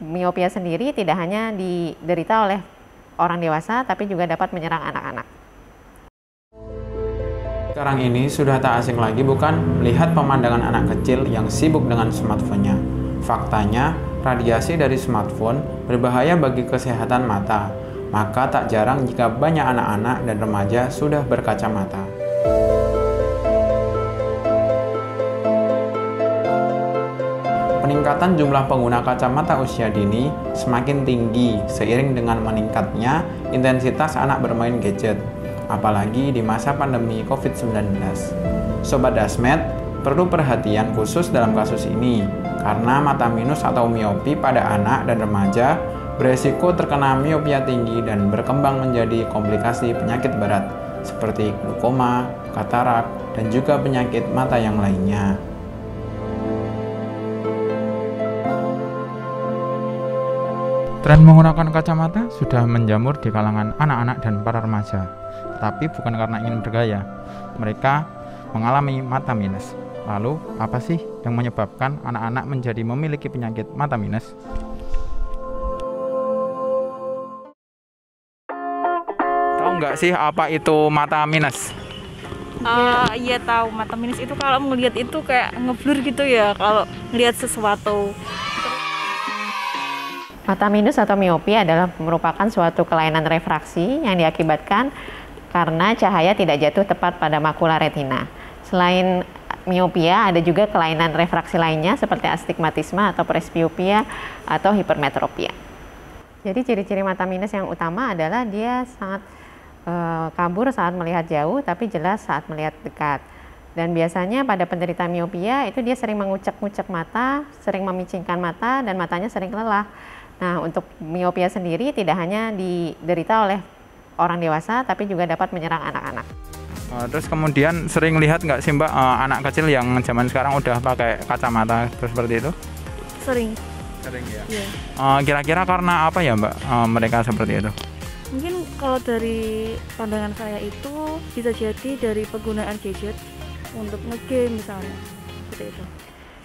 Miopia sendiri tidak hanya diderita oleh orang dewasa, tapi juga dapat menyerang anak-anak. Sekarang ini sudah tak asing lagi bukan melihat pemandangan anak kecil yang sibuk dengan smartphone-nya. Faktanya, radiasi dari smartphone berbahaya bagi kesehatan mata. Maka tak jarang jika banyak anak-anak dan remaja sudah berkacamata. Peningkatan jumlah pengguna kacamata usia dini semakin tinggi seiring dengan meningkatnya intensitas anak bermain gadget, apalagi di masa pandemi COVID-19. Sobat Dasmet, perlu perhatian khusus dalam kasus ini, karena mata minus atau miopi pada anak dan remaja beresiko terkena miopia tinggi dan berkembang menjadi komplikasi penyakit berat, seperti glaukoma, katarak, dan juga penyakit mata yang lainnya. Tren menggunakan kacamata sudah menjamur di kalangan anak-anak dan para remaja. Tetapi bukan karena ingin bergaya, mereka mengalami mata minus. Lalu, apa sih yang menyebabkan anak-anak menjadi memiliki penyakit mata minus? Tahu nggak sih apa itu mata minus? Iya tahu, mata minus itu kalau melihat itu kayak ngeblur gitu ya, kalau melihat sesuatu. Mata minus atau miopia adalah merupakan suatu kelainan refraksi yang diakibatkan karena cahaya tidak jatuh tepat pada makula retina. Selain miopia, ada juga kelainan refraksi lainnya seperti astigmatisme atau presbiopia atau hipermetropia. Jadi ciri-ciri mata minus yang utama adalah dia sangat kabur saat melihat jauh tapi jelas saat melihat dekat. Dan biasanya pada penderita miopia itu dia sering mengucek-ngucek mata, sering memicingkan mata, dan matanya sering lelah. Nah, untuk miopia sendiri tidak hanya diderita oleh orang dewasa, tapi juga dapat menyerang anak-anak. Terus kemudian sering lihat nggak sih Mbak anak kecil yang zaman sekarang udah pakai kacamata seperti itu? Sering. Sering ya? Iya. Kira-kira karena apa ya Mbak mereka seperti itu? Mungkin kalau dari pandangan saya itu bisa jadi dari penggunaan gadget untuk nge-game misalnya, seperti itu.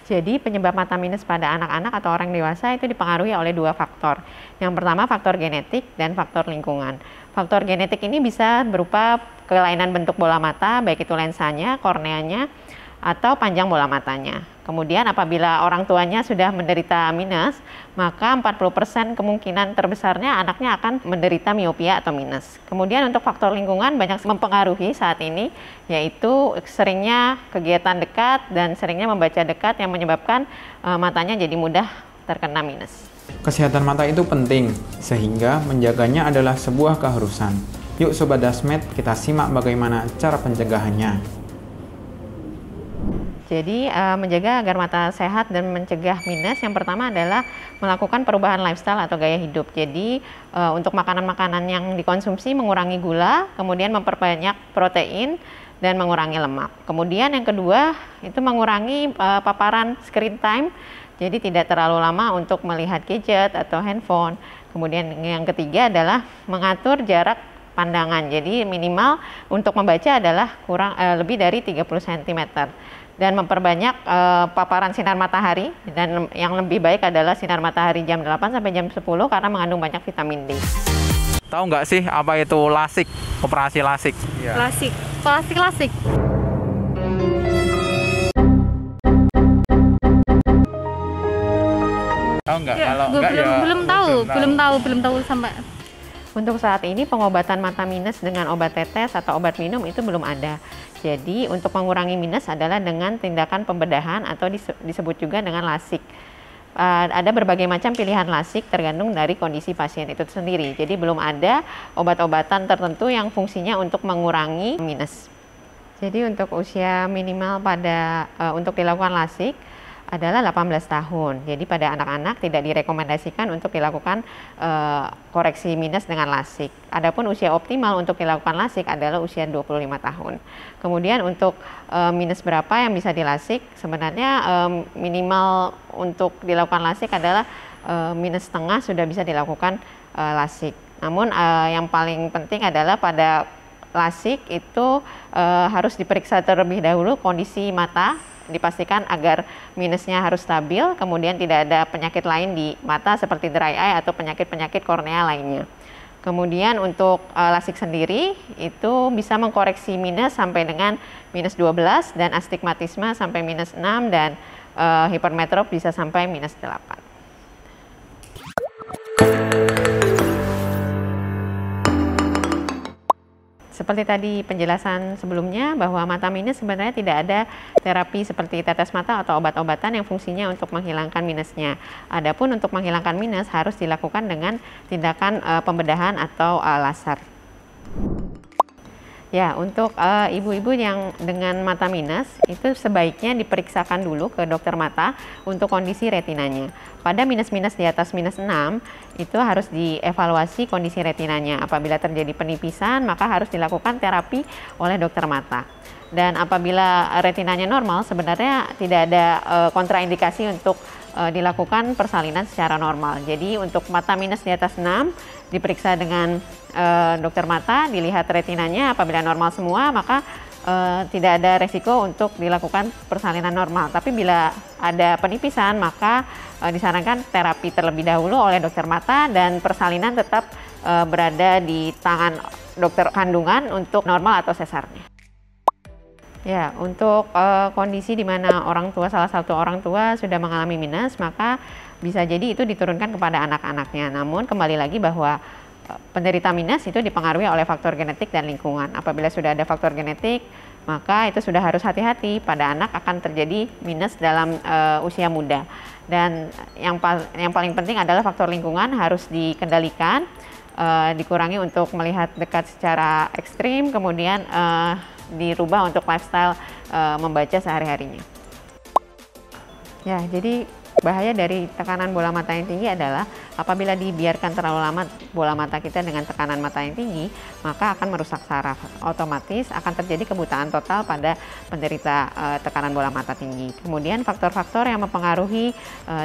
Jadi penyebab mata minus pada anak-anak atau orang dewasa itu dipengaruhi oleh dua faktor. Yang pertama faktor genetik dan faktor lingkungan. Faktor genetik ini bisa berupa kelainan bentuk bola mata, baik itu lensanya, korneanya, atau panjang bola matanya. Kemudian apabila orang tuanya sudah menderita minus, maka 40% kemungkinan terbesarnya anaknya akan menderita miopia atau minus. Kemudian untuk faktor lingkungan banyak mempengaruhi saat ini, yaitu seringnya kegiatan dekat dan seringnya membaca dekat yang menyebabkan matanya jadi mudah terkena minus. Kesehatan mata itu penting, sehingga menjaganya adalah sebuah keharusan. Yuk Sobat Dasmet, kita simak bagaimana cara pencegahannya. Jadi menjaga agar mata sehat dan mencegah minus, yang pertama adalah melakukan perubahan lifestyle atau gaya hidup. Jadi untuk makanan-makanan yang dikonsumsi mengurangi gula, kemudian memperbanyak protein dan mengurangi lemak. Kemudian yang kedua itu mengurangi paparan screen time, jadi tidak terlalu lama untuk melihat gadget atau handphone. Kemudian yang ketiga adalah mengatur jarak pandangan. Jadi minimal untuk membaca adalah lebih dari 30 cm. Dan memperbanyak paparan sinar matahari, dan yang lebih baik adalah sinar matahari jam 8 sampai jam 10 karena mengandung banyak vitamin D. Tahu nggak sih apa itu LASIK, operasi LASIK? Ya. LASIK. Tahu nggak? Ya, Kalau nggak ya belum tahu sampai. Untuk saat ini pengobatan mata minus dengan obat tetes atau obat minum itu belum ada. Jadi untuk mengurangi minus adalah dengan tindakan pembedahan atau disebut juga dengan LASIK. Ada berbagai macam pilihan LASIK tergantung dari kondisi pasien itu sendiri. Jadi belum ada obat-obatan tertentu yang fungsinya untuk mengurangi minus. Jadi untuk usia minimal untuk dilakukan LASIK adalah 18 tahun. Jadi pada anak-anak tidak direkomendasikan untuk dilakukan koreksi minus dengan LASIK. Adapun usia optimal untuk dilakukan LASIK adalah usia 25 tahun. Kemudian untuk minus berapa yang bisa di LASIK, sebenarnya minimal untuk dilakukan LASIK adalah minus setengah sudah bisa dilakukan LASIK. Namun yang paling penting adalah pada LASIK itu harus diperiksa terlebih dahulu kondisi mata dipastikan agar minusnya harus stabil, kemudian tidak ada penyakit lain di mata seperti dry eye atau penyakit-penyakit kornea lainnya. Kemudian untuk lasik sendiri itu bisa mengkoreksi minus sampai dengan minus 12 dan astigmatisme sampai minus 6 dan hipermetrop bisa sampai minus 8. Seperti tadi penjelasan sebelumnya bahwa mata minus sebenarnya tidak ada terapi seperti tetes mata atau obat-obatan yang fungsinya untuk menghilangkan minusnya. Adapun untuk menghilangkan minus harus dilakukan dengan tindakan pembedahan atau laser. Ya, untuk ibu-ibu yang dengan mata minus itu sebaiknya diperiksakan dulu ke dokter mata untuk kondisi retinanya. Pada minus-minus di atas minus 6 itu harus dievaluasi kondisi retinanya. Apabila terjadi penipisan maka harus dilakukan terapi oleh dokter mata. Dan apabila retinanya normal sebenarnya tidak ada kontraindikasi untuk dilakukan persalinan secara normal. Jadi untuk mata minus di atas 6 diperiksa dengan dokter mata, dilihat retinanya, apabila normal semua maka tidak ada resiko untuk dilakukan persalinan normal. Tapi bila ada penipisan maka disarankan terapi terlebih dahulu oleh dokter mata dan persalinan tetap berada di tangan dokter kandungan untuk normal atau sesarnya. Ya, untuk kondisi di mana salah satu orang tua sudah mengalami minus, maka bisa jadi itu diturunkan kepada anak-anaknya. Namun kembali lagi bahwa penderita minus itu dipengaruhi oleh faktor genetik dan lingkungan. Apabila sudah ada faktor genetik, maka itu sudah harus hati-hati, pada anak akan terjadi minus dalam usia muda. Dan yang paling penting adalah faktor lingkungan harus dikendalikan, dikurangi untuk melihat dekat secara ekstrim, kemudian dirubah untuk lifestyle membaca sehari-harinya. Ya, jadi bahaya dari tekanan bola mata yang tinggi adalah apabila dibiarkan terlalu lama bola mata kita dengan tekanan mata yang tinggi, maka akan merusak saraf. Otomatis akan terjadi kebutaan total pada penderita tekanan bola mata tinggi. Kemudian faktor-faktor yang mempengaruhi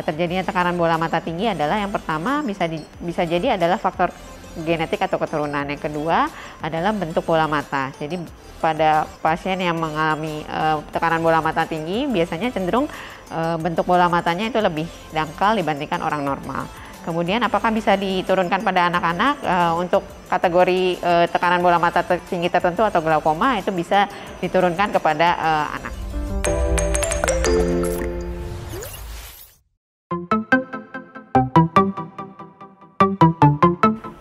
terjadinya tekanan bola mata tinggi adalah yang pertama bisa jadi adalah faktor genetik atau keturunan. Yang kedua adalah bentuk bola mata. Jadi pada pasien yang mengalami tekanan bola mata tinggi biasanya cenderung bentuk bola matanya itu lebih dangkal dibandingkan orang normal. Kemudian apakah bisa diturunkan pada anak-anak? Untuk kategori tekanan bola mata tinggi tertentu atau glaukoma itu bisa diturunkan kepada anak.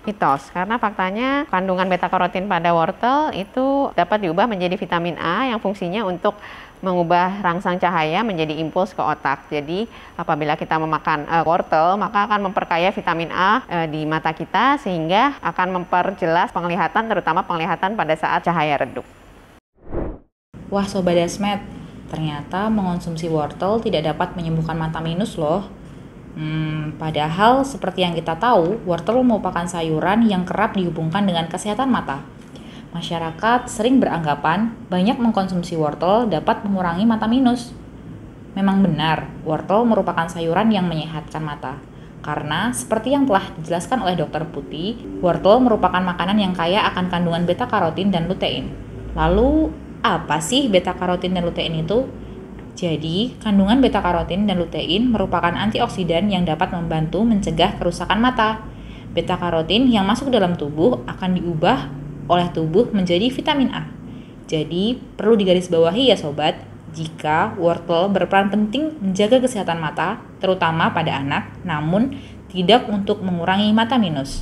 Mitos, karena faktanya kandungan beta karotin pada wortel itu dapat diubah menjadi vitamin A yang fungsinya untuk mengubah rangsang cahaya menjadi impuls ke otak. Jadi apabila kita memakan wortel maka akan memperkaya vitamin A di mata kita sehingga akan memperjelas penglihatan, terutama penglihatan pada saat cahaya redup. Wah Sobat Desmet, ternyata mengonsumsi wortel tidak dapat menyembuhkan mata minus loh. Padahal seperti yang kita tahu, wortel merupakan sayuran yang kerap dihubungkan dengan kesehatan mata. Masyarakat sering beranggapan banyak mengkonsumsi wortel dapat mengurangi mata minus. Memang benar, wortel merupakan sayuran yang menyehatkan mata. Karena seperti yang telah dijelaskan oleh Dr. Putih, wortel merupakan makanan yang kaya akan kandungan beta karotin dan lutein. Lalu, apa sih beta karotin dan lutein itu? Jadi, kandungan beta karotin dan lutein merupakan antioksidan yang dapat membantu mencegah kerusakan mata. Beta karotin yang masuk dalam tubuh akan diubah oleh tubuh menjadi vitamin A. Jadi, perlu digarisbawahi ya sobat, jika wortel berperan penting menjaga kesehatan mata, terutama pada anak, namun tidak untuk mengurangi mata minus.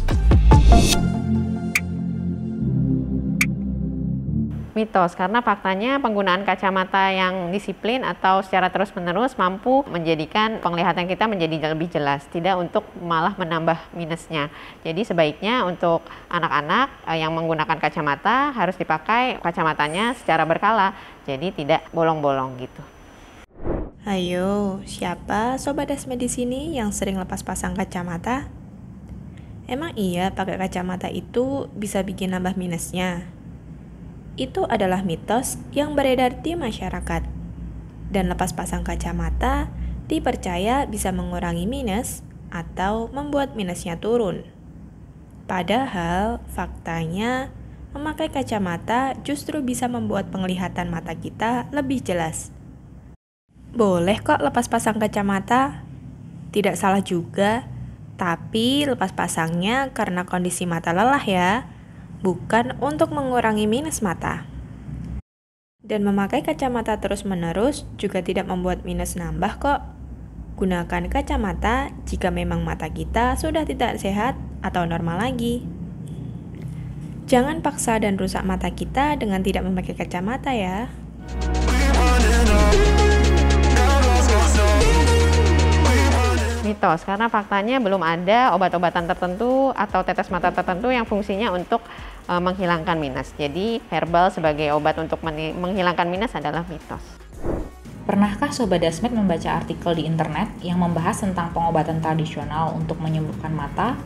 Mitos, karena faktanya penggunaan kacamata yang disiplin atau secara terus-menerus mampu menjadikan penglihatan kita menjadi lebih jelas, tidak untuk malah menambah minusnya. Jadi sebaiknya untuk anak-anak yang menggunakan kacamata harus dipakai kacamatanya secara berkala, jadi tidak bolong-bolong gitu. Ayo, siapa Sobat Desmet di sini yang sering lepas pasang kacamata? Emang iya pakai kacamata itu bisa bikin nambah minusnya? Itu adalah mitos yang beredar di masyarakat. Dan lepas pasang kacamata dipercaya bisa mengurangi minus atau membuat minusnya turun. Padahal faktanya memakai kacamata justru bisa membuat penglihatan mata kita lebih jelas. Boleh kok lepas pasang kacamata. Tidak salah juga, tapi lepas pasangnya karena kondisi mata lelah ya, bukan untuk mengurangi minus mata. Dan memakai kacamata terus-menerus juga tidak membuat minus nambah kok. Gunakan kacamata jika memang mata kita sudah tidak sehat atau normal lagi. Jangan paksa dan rusak mata kita dengan tidak memakai kacamata ya. Mitos, karena faktanya belum ada obat-obatan tertentu atau tetes mata tertentu yang fungsinya untuk menghilangkan minus. Jadi herbal sebagai obat untuk menghilangkan minus adalah mitos. Pernahkah Sobat Dasmet membaca artikel di internet yang membahas tentang pengobatan tradisional untuk menyembuhkan mata?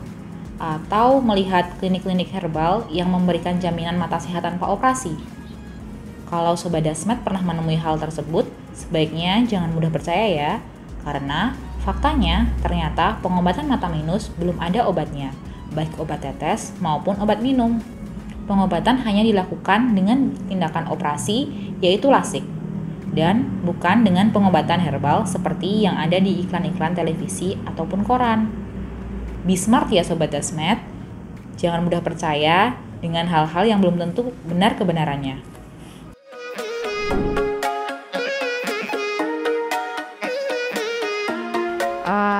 Atau melihat klinik-klinik herbal yang memberikan jaminan mata sehat tanpa operasi? Kalau Sobat Dasmet pernah menemui hal tersebut, sebaiknya jangan mudah percaya ya, karena faktanya ternyata pengobatan mata minus belum ada obatnya, baik obat tetes maupun obat minum. Pengobatan hanya dilakukan dengan tindakan operasi, yaitu lasik, dan bukan dengan pengobatan herbal seperti yang ada di iklan-iklan televisi ataupun koran. Be smart ya Sobat Dasmet, jangan mudah percaya dengan hal-hal yang belum tentu benar kebenarannya.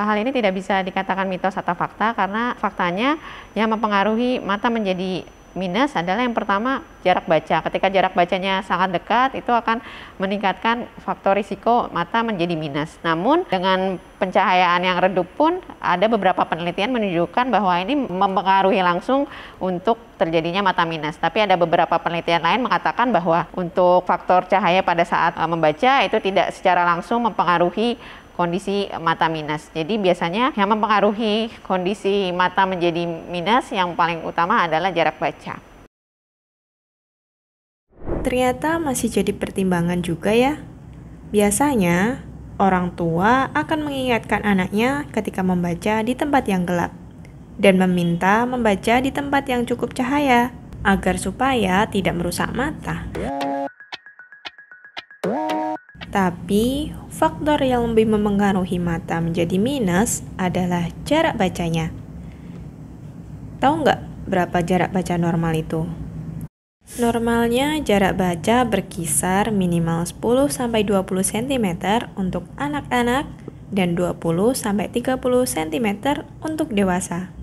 Hal ini tidak bisa dikatakan mitos atau fakta karena faktanya yang mempengaruhi mata menjadi minus adalah yang pertama jarak baca. Ketika jarak bacanya sangat dekat itu akan meningkatkan faktor risiko mata menjadi minus. Namun dengan pencahayaan yang redup pun ada beberapa penelitian menunjukkan bahwa ini mempengaruhi langsung untuk terjadinya mata minus. Tapi ada beberapa penelitian lain mengatakan bahwa untuk faktor cahaya pada saat membaca itu tidak secara langsung mempengaruhi kondisi mata minus. Jadi biasanya yang mempengaruhi kondisi mata menjadi minus yang paling utama adalah jarak baca. Ternyata masih jadi pertimbangan juga ya. Biasanya orang tua akan mengingatkan anaknya ketika membaca di tempat yang gelap dan meminta membaca di tempat yang cukup cahaya agar supaya tidak merusak mata. Tapi, faktor yang lebih mempengaruhi mata menjadi minus adalah jarak bacanya. Tahu nggak berapa jarak baca normal itu? Normalnya jarak baca berkisar minimal 10-20 cm untuk anak-anak dan 20-30 cm untuk dewasa.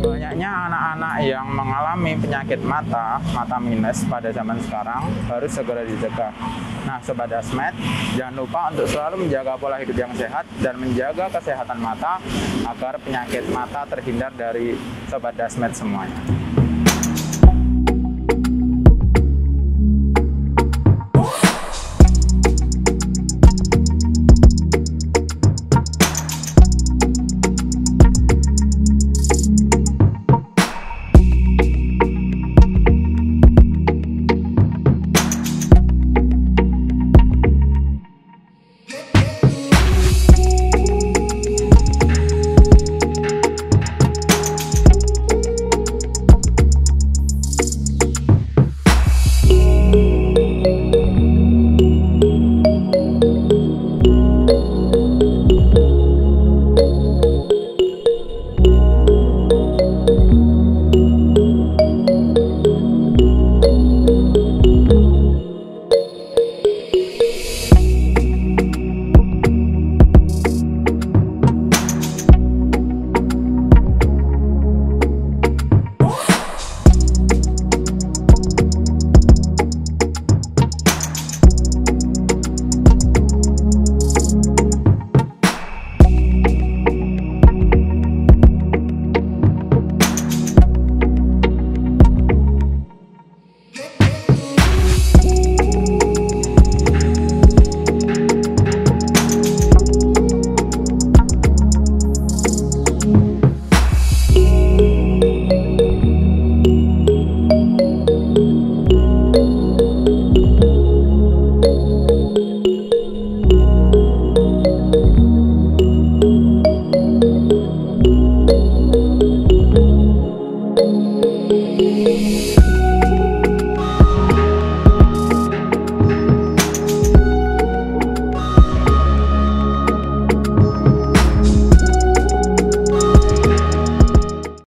Banyaknya anak-anak yang mengalami penyakit mata minus pada zaman sekarang harus segera dicegah. Nah, Sobat Dasmet, jangan lupa untuk selalu menjaga pola hidup yang sehat dan menjaga kesehatan mata agar penyakit mata terhindar dari Sobat Dasmet semuanya.